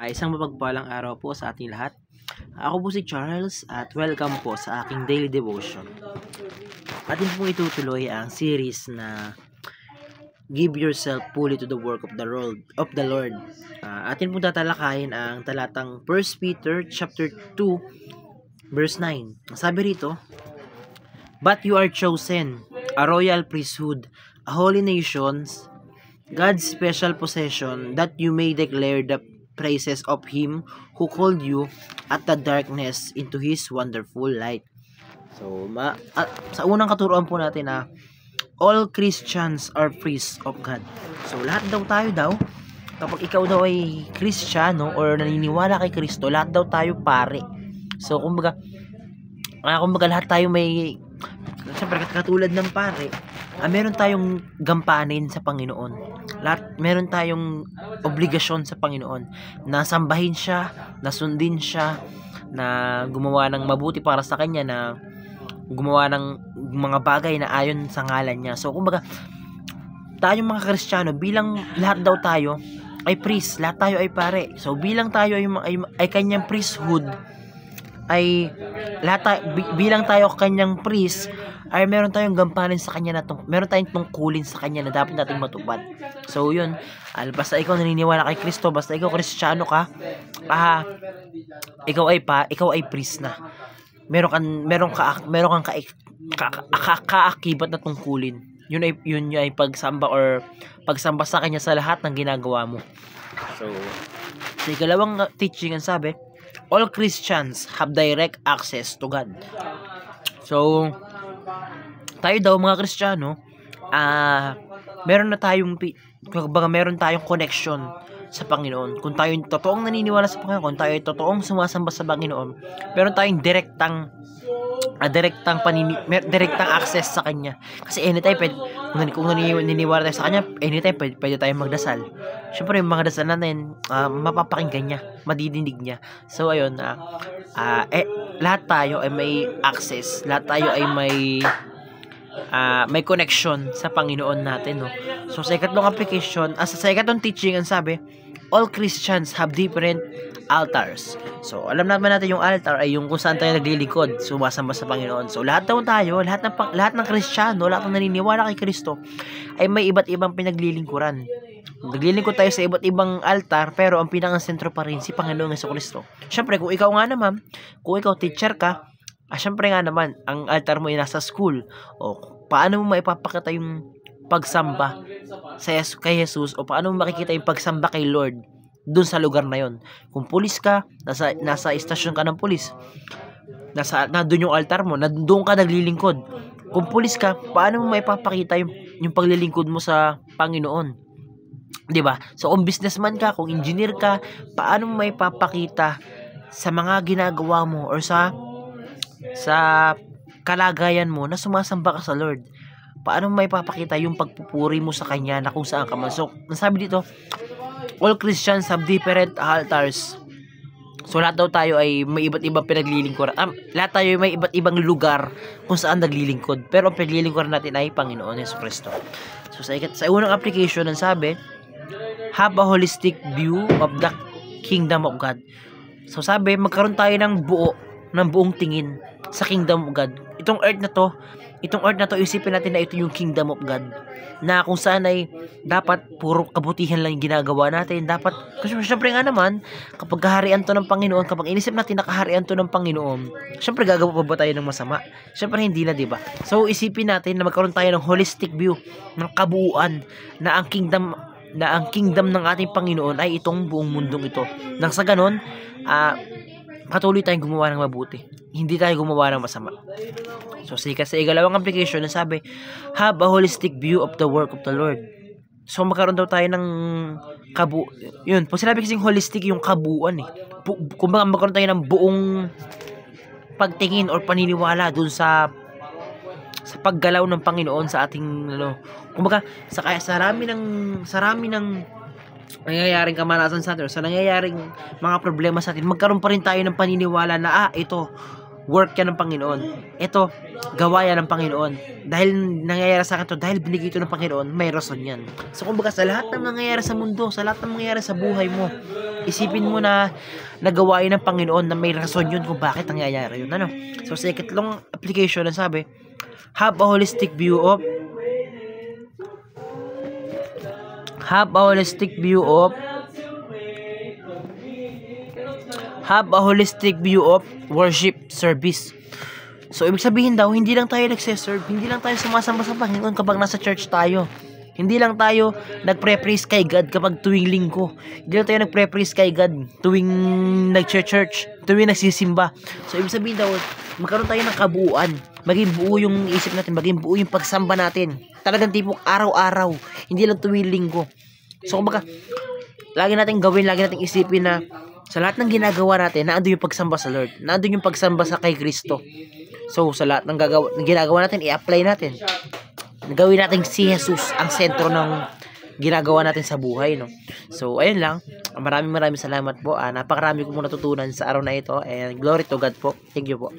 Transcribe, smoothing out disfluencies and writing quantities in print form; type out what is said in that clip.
Isang mapagpalang araw po sa ating lahat. Ako po si Charles at welcome po sa aking daily devotion. Atin pong itutuloy ang series na Give Yourself Fully to the Work of the Lord. Atin pong tatalakayin ang talatang 1 Peter chapter 2 verse 9. Sabi rito, "But you are chosen, a royal priesthood, a holy nation, God's special possession, that you may declare the praises of Him who called you at the darkness into His wonderful light." So, sa unang katuruan po natin na all Christians are priests of God. So, lahat daw, kapag ikaw daw ay Kristiyano or naniniwala kay Kristo, lahat daw tayo pare. So, kumbaga lahat tayo may, siyempre katulad ng pare, meron tayong gampanin sa Panginoon. Meron tayong obligasyon sa Panginoon na sambahin siya, na sundin siya, na gumawa ng mabuti para sa kanya, na gumawa ng mga bagay na ayon sa ngalan niya. So kumbaga, tayong mga Kristiyano, bilang lahat daw tayo ay priest, lahat tayo ay pare. So bilang tayo ay kanyang priesthood, ay bilang tayo kanyang priest, ay meron tayong gampanin sa kanya meron tayong tungkulin sa kanya na dapat nating matupad. So yun, basta ikaw naniniwala kay Kristo, basta ikaw Kristiyano ka, ikaw ay priest na. Meron kang kaakibat na tungkulin. Yun ay pagsamba sa kanya sa lahat ng ginagawa mo. So sa ikalawang teaching, ang sabi, all Christians have direct access to God. So, tayo daw mga Kristiyano, meron tayong connection sa Panginoon. Kung tayo totoong naniniwala sa Panginoon, kung tayo totoong sumasamba sa Panginoon, meron tayong direktang access sa Kanya. Kasi anytime, kung naniniwala tayo sa Kanya, anytime pwede tayong magdasal. Siyempre, yung mga dasal natin, mapapakinggan niya, madidinig niya. So, ayun, lahat tayo ay may access, lahat tayo ay may connection sa Panginoon natin, no? So, sa ikatlong application, sa ikatlong teaching, ang sabi, all Christians have different altars. So, alam naman natin yung altar ay yung kung saan tayo naglilingkod, sumasamba sa Panginoon. So, lahat ng Kristiyano, lahat ng naniniwala kay Kristo, ay may iba't ibang pinaglilingkuran. Naglilingkod tayo sa iba't ibang altar, pero ang pinakasentro pa rin si Panginoong Jesucristo. Siyempre, kung ikaw teacher ka, siyempre nga naman, ang altar mo ay nasa school. O, paano mo maipapakita yung pagsamba kay Jesus, o paano mo makikita yung pagsamba kay Lord doon sa lugar na yon? Kung pulis ka, nasa istasyon ka ng pulis, doon yung altar mo, doon ka naglilingkod. Kung pulis ka, paano mo maipapakita yung paglilingkod mo sa Panginoon? 'Di ba? So kung businessman ka, kung engineer ka, paano mo maipapakita sa mga ginagawa mo or sa kalagayan mo na sumasamba ka sa Lord? Paano mo maipapakita yung pagpupuri mo sa Kanya na kung saan ka man? So, nasabi dito, all Christians have different altars. So, lahat daw tayo ay may iba't ibang pinaglilingkuran. Lahat tayo ay may iba't ibang lugar kung saan naglilingkod. Pero ang pinaglilingkuran natin ay Panginoon Jesucristo. So, sa unang application, ang sabi, have a holistic view of the kingdom of God. So, sabi, magkaroon tayo ng buong tingin sa kingdom of God. Itong earth na to, isipin natin na ito yung kingdom of God, na kung saan ay dapat puro kabutihan lang yung ginagawa natin. Dapat, kasi syempre nga naman, kapag kaharian to ng Panginoon, kapag inisip natin na kaharian to ng Panginoon, syempre gagawa pa ba tayo ng masama? Syempre hindi na, diba? So isipin natin na magkaroon tayo ng holistic view, ng kabuuan, na ang kingdom ng ating Panginoon ay itong buong mundong ito. Nang sa ganon, patuloy tayong gumawa ng mabuti, hindi tayo gumawa ng masama. So sa ikalawang application, na sabi, have a holistic view of the work of the Lord. So magkaroon daw tayo ng yun, pag sinabi kasing holistic, yung kabuuan kumbaga magkaroon tayo ng buong pagtingin or paniniwala dun sa paggalaw ng Panginoon sa ating kumbaga sa rami ng nangyayaring kamalasan sa atin, sa nangyayaring mga problema sa atin, magkaroon pa rin tayo ng paniniwala na ito, work yan ng Panginoon. Ito, gawa yan ng Panginoon. Dahil nangyayari sa akin to, dahil binigay ito ng Panginoon, may rason yan. So, kumbaga, sa lahat ng nangyayari sa mundo, sa lahat ng nangyayari sa buhay mo, isipin mo na nagawain ng Panginoon na may rason yun kung bakit nangyayari yun. Ano? So, sa ikatlong application, ang sabi, have a holistic view of worship service. So, ibig sabihin daw, hindi lang tayo nagse-serve, hindi lang tayo sumasamba sa Panginoon kapag nasa church tayo. Hindi lang tayo nagpre-praise kay God kapag tuwing linggo. Hindi lang tayo nagpre-praise kay God tuwing nag-church, tuwing nagsisimba. So, ibig sabihin daw, magkaroon tayo ng kabuuan. Maging buo yung isip natin, maging buo yung pagsamba natin. Talagang tipong araw-araw, hindi lang tuwing linggo. So, kumbaga, lagi natin gawin, lagi natin isipin na sa lahat ng ginagawa natin, naandun yung pagsamba sa Lord. Naandun yung pagsamba sa kay Kristo. So, sa lahat ng ginagawa natin, i-apply natin. Gawin natin si Jesus ang sentro ng ginagawa natin sa buhay, no? So, ayun lang. Maraming salamat po. Napakarami ko mong natutunan sa araw na ito. And glory to God po. Thank you po.